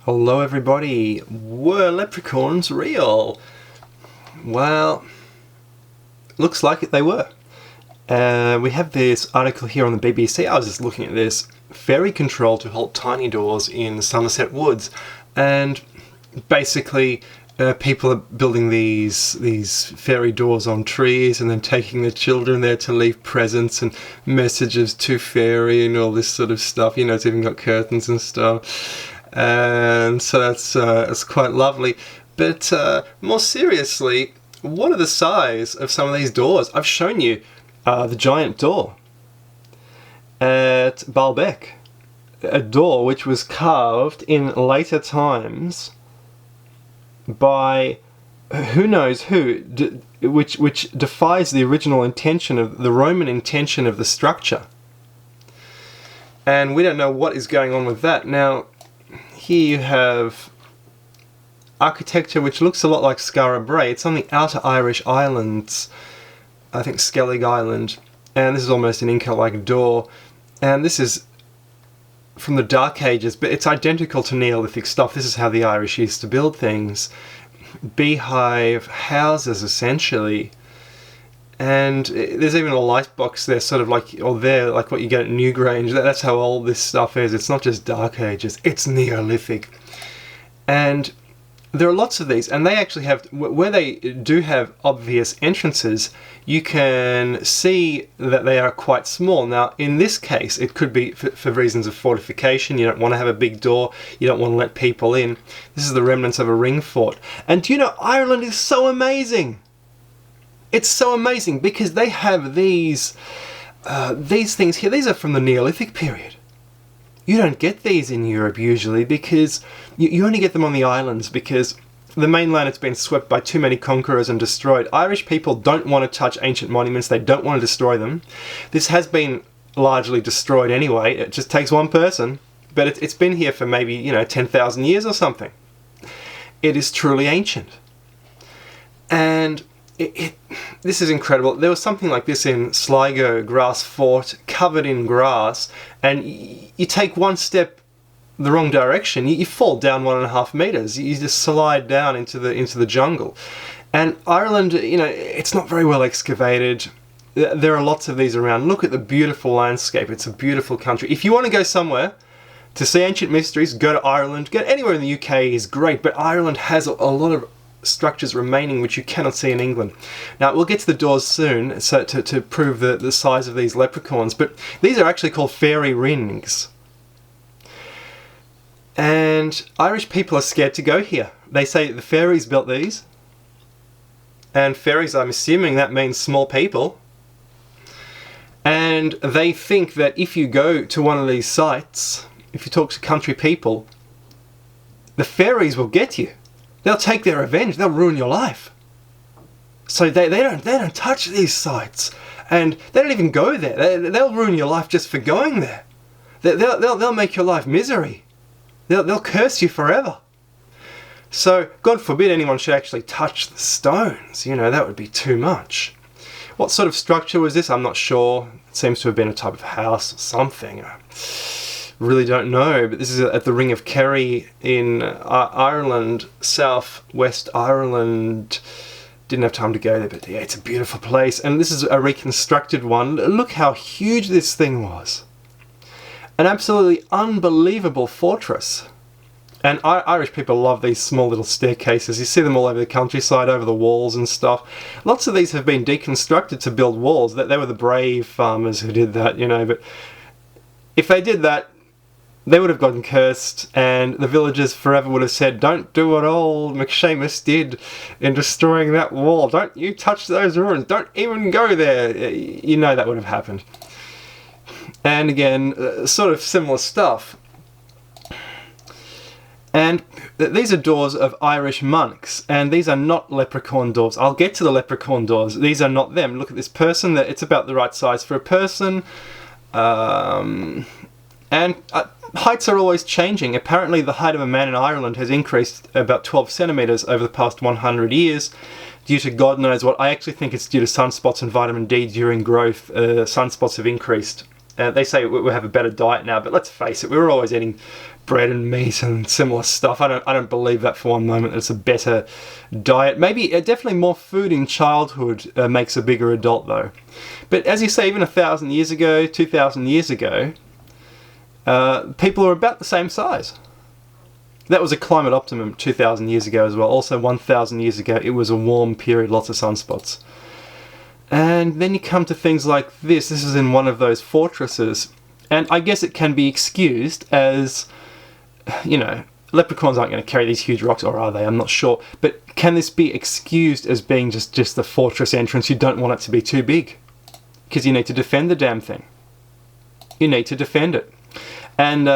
Hello everybody, were leprechauns real? Well, looks like it they were. We have this article here on the BBC. I was just looking at this. Fairy control to halt tiny doors in Somerset Woods. And basically people are building these fairy doors on trees and then taking the children there to leave presents and messages to fairy and all this sort of stuff. You know, it's even got curtains and stuff. And so that's quite lovely. But more seriously, what are the size of some of these doors? I've shown you the giant door at Baalbek, a door which was carved in later times by who knows who, which defies the original intention of the Roman intention of the structure. And we don't know what is going on with that. Now, here you have architecture which looks a lot like Skara Brae. It's on the outer Irish islands, I think Skellig Island, and this is almost an Inca-like door, and this is from the Dark Ages, but it's identical to Neolithic stuff. This is how the Irish used to build things. Beehive houses, essentially. And there's even a light box there, sort of like, or there, like what you get at Newgrange. That's how old this stuff is. It's not just Dark Ages, it's Neolithic. And there are lots of these, and they actually have, where they do have obvious entrances, you can see that they are quite small. Now, in this case, it could be for reasons of fortification. You don't want to have a big door, you don't want to let people in. This is the remnants of a ring fort. And do you know, Ireland is so amazing! It's so amazing because they have these things here. These are from the Neolithic period. You don't get these in Europe usually because you only get them on the islands because the mainland has been swept by too many conquerors and destroyed. Irish people don't want to touch ancient monuments. They don't want to destroy them. This has been largely destroyed anyway. It just takes one person. But it's been here for maybe, 10,000 years or something. It is truly ancient. And this is incredible. There was something like this in Sligo, grass fort, covered in grass, and you take one step the wrong direction, you fall down 1.5 meters. You just slide down into the jungle. And Ireland, it's not very well excavated. There are lots of these around. Look at the beautiful landscape. It's a beautiful country. If you want to go somewhere to see ancient mysteries, go to Ireland. Go anywhere in the UK is great, but Ireland has a lot of structures remaining which you cannot see in England. Now, we'll get to the doors soon so to prove the size of these leprechauns, but these are actually called fairy rings. And Irish people are scared to go here. They say the fairies built these, and fairies, I'm assuming that means small people, and they think that if you go to one of these sites, if you talk to country people, the fairies will get you. They'll take their revenge. They'll ruin your life. So they don't touch these sites, and they don't even go there. They'll ruin your life just for going there. They'll make your life misery. They'll curse you forever. So God forbid anyone should actually touch the stones. That would be too much. What sort of structure was this? I'm not sure. It seems to have been a type of house or something. Really don't know, but this is at the Ring of Kerry in Ireland, south-west Ireland. Didn't have time to go there, but yeah, it's a beautiful place. And this is a reconstructed one. Look how huge this thing was. An absolutely unbelievable fortress. And Irish people love these small little staircases. You see them all over the countryside, over the walls and stuff. Lots of these have been deconstructed to build walls. They were the brave farmers who did that, but if they did that, they would have gotten cursed, and the villagers forever would have said, don't do what old McShamus did in destroying that wall. Don't you touch those ruins. Don't even go there. That would have happened. And again, sort of similar stuff. And these are doors of Irish monks, and these are not leprechaun doors. I'll get to the leprechaun doors. These are not them. Look at this person. It's about the right size for a person. And heights are always changing. Apparently the height of a man in Ireland has increased about 12 centimetres over the past 100 years due to God knows what. I actually think it's due to sunspots and vitamin D during growth. Sunspots have increased They say we have a better diet now, but let's face it, we were always eating bread and meat and similar stuff. I don't believe that for one moment. It's a better diet. Maybe definitely more food in childhood makes a bigger adult though. But as you say, even 1,000 years ago, 2,000 years ago, people are about the same size. That was a climate optimum 2,000 years ago as well. Also 1,000 years ago, it was a warm period, lots of sunspots. And then you come to things like this. This is in one of those fortresses. And I guess it can be excused as, you know, leprechauns aren't going to carry these huge rocks, or are they? I'm not sure. But can this be excused as being just the fortress entrance? You don't want it to be too big, because you need to defend the damn thing. You need to defend it. And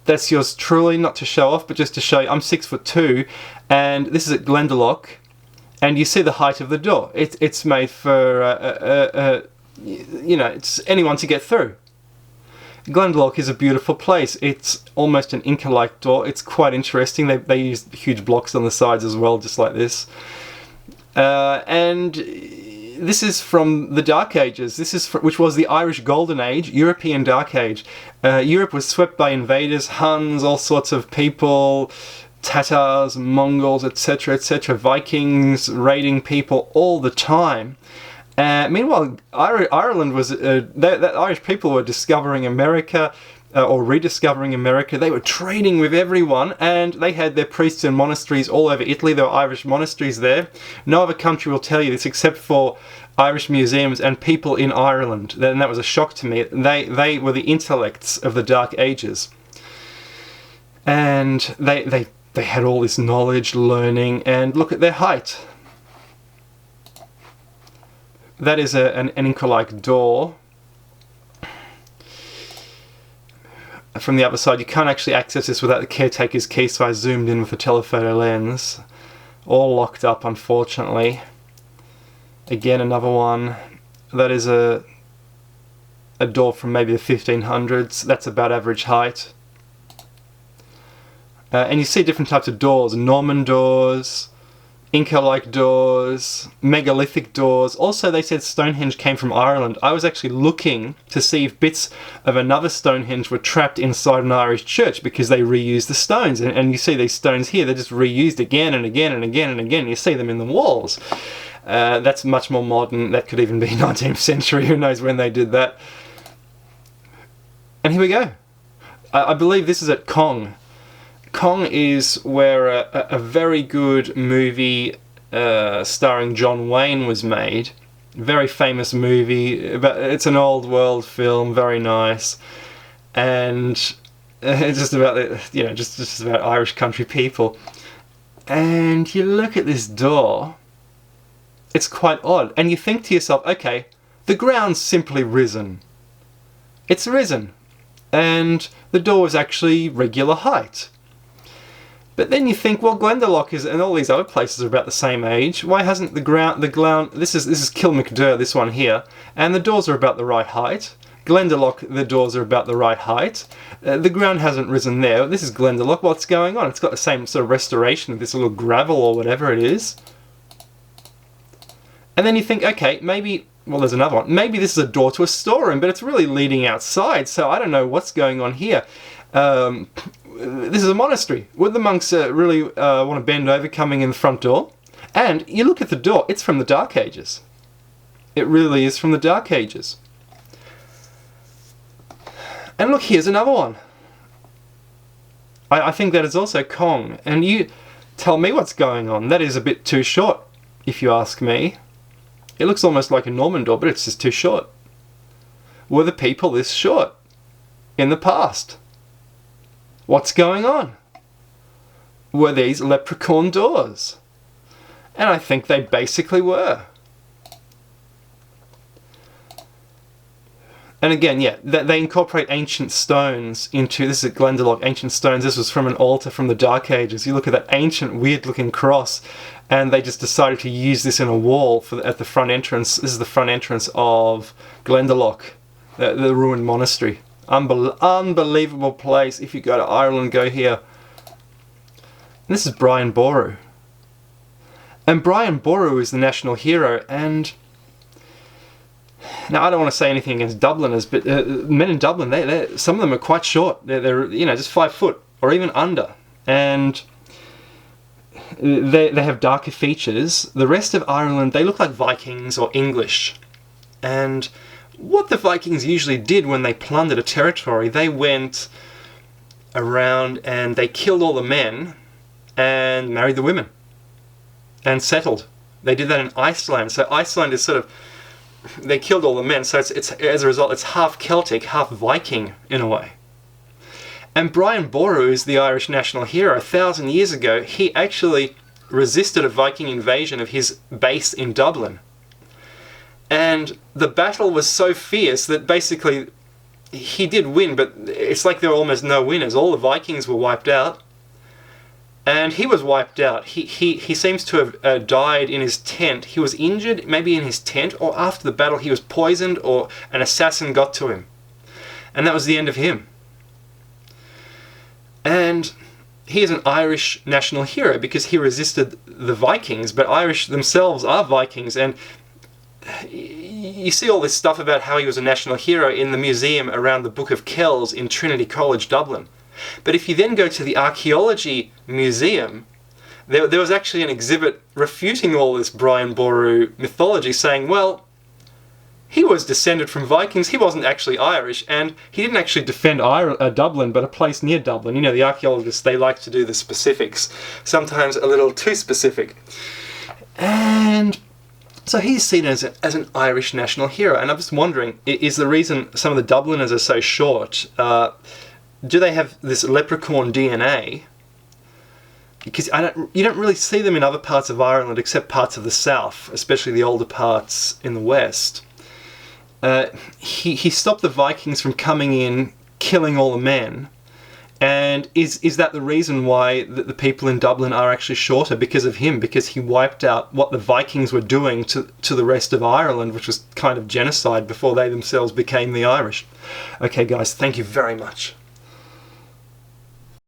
that's yours truly, not to show off, but just to show you. I'm 6'2", and this is at Glendalough, and you see the height of the door. It's made for, you know, it's anyone to get through. Glendalough is a beautiful place. It's almost an Inca-like door. It's quite interesting. They use huge blocks on the sides as well, just like this. And this is from the Dark Ages. This is which was the Irish Golden Age, European Dark Age. Europe was swept by invaders, Huns, all sorts of people, Tatars, Mongols, etc., etc., Vikings raiding people all the time. Meanwhile, Ireland was the Irish people were discovering America. Or rediscovering America. They were trading with everyone, and they had their priests and monasteries all over Italy. There were Irish monasteries there. No other country will tell you this except for Irish museums and people in Ireland. And that was a shock to me. They were the intellects of the Dark Ages. And they had all this knowledge, learning, and look at their height. That is an Inca-like door. From the other side, you can't actually access this without the caretaker's key, so I zoomed in with a telephoto lens. All locked up, unfortunately. Again, another one. That is a door from maybe the 1500s. That's about average height. And you see different types of doors. Norman doors, Inca-like doors, megalithic doors. Also, they said Stonehenge came from Ireland. I was actually looking to see if bits of another Stonehenge were trapped inside an Irish church, because they reused the stones. And you see these stones here, they're just reused again and again and again and again. You see them in the walls. That's much more modern. That could even be 19th century. Who knows when they did that. And here we go. I believe this is at Cong. Cong is where a very good movie starring John Wayne was made. Very famous movie. But it's an old world film, very nice, and it's just about just about Irish country people. And you look at this door. It's quite odd, and you think to yourself, okay, the ground's simply risen. It's risen, and the door is actually regular height. But then you think, well, Glendalough is, and all these other places are about the same age. Why hasn't the ground, this is Kilmacdur, this one here, and the doors are about the right height. Glendalough, the doors are about the right height. The ground hasn't risen there. This is Glendalough. What's going on? It's got the same sort of restoration of this little gravel or whatever it is. And then you think, okay, maybe, well, there's another one. Maybe this is a door to a storeroom, but it's really leading outside, so I don't know what's going on here. This is a monastery. Would the monks really want to bend over coming in the front door? And you look at the door, it's from the Dark Ages. It really is from the Dark Ages. And look, here's another one. I think that is also Cong. And you tell me what's going on. That is a bit too short, if you ask me. It looks almost like a Norman door, but it's just too short. Were the people this short in the past? What's going on? Were these leprechaun doors? And I think they basically were. And again, yeah, they incorporate ancient stones into, this is at Glendalough, ancient stones. This was from an altar from the Dark Ages. You look at that ancient, weird-looking cross, and they just decided to use this in a wall at the front entrance. This is the front entrance of Glendalough, the ruined monastery. Unbelievable place. If you go to Ireland, go here. And this is Brian Boru. And Brian Boru is the national hero, and Now, I don't want to say anything against Dubliners, but men in Dublin, some of them are quite short. They're just 5 foot or even under, and they have darker features. The rest of Ireland, they look like Vikings or English. And what the Vikings usually did when they plundered a territory, they went around and they killed all the men and married the women and settled. They did that in Iceland. So Iceland is sort of, they killed all the men, so it's as a result it's half Celtic, half Viking in a way. And Brian Boru is the Irish national hero. 1,000 years ago, he actually resisted a Viking invasion of his base in Dublin. And the battle was so fierce that basically he did win, but it's like there were almost no winners. All the Vikings were wiped out, and he was wiped out. He seems to have died in his tent. He was injured, maybe in his tent, or after the battle he was poisoned, or an assassin got to him. And that was the end of him. And he is an Irish national hero because he resisted the Vikings, but Irish themselves are Vikings, and you see all this stuff about how he was a national hero in the museum around the Book of Kells in Trinity College, Dublin. But if you then go to the Archaeology Museum, there was actually an exhibit refuting all this Brian Boru mythology, saying, well, he was descended from Vikings, he wasn't actually Irish, and he didn't actually defend Dublin, but a place near Dublin. You know, the archaeologists, they like to do the specifics, sometimes a little too specific. And so he's seen as an Irish national hero, and I'm just wondering, is the reason some of the Dubliners are so short, do they have this leprechaun DNA? Because you don't really see them in other parts of Ireland except parts of the south, especially the older parts in the west. He stopped the Vikings from coming in, killing all the men. And is that the reason why the people in Dublin are actually shorter? Because of him, because he wiped out what the Vikings were doing to the rest of Ireland, which was kind of genocide before they themselves became the Irish. Okay guys, thank you very much.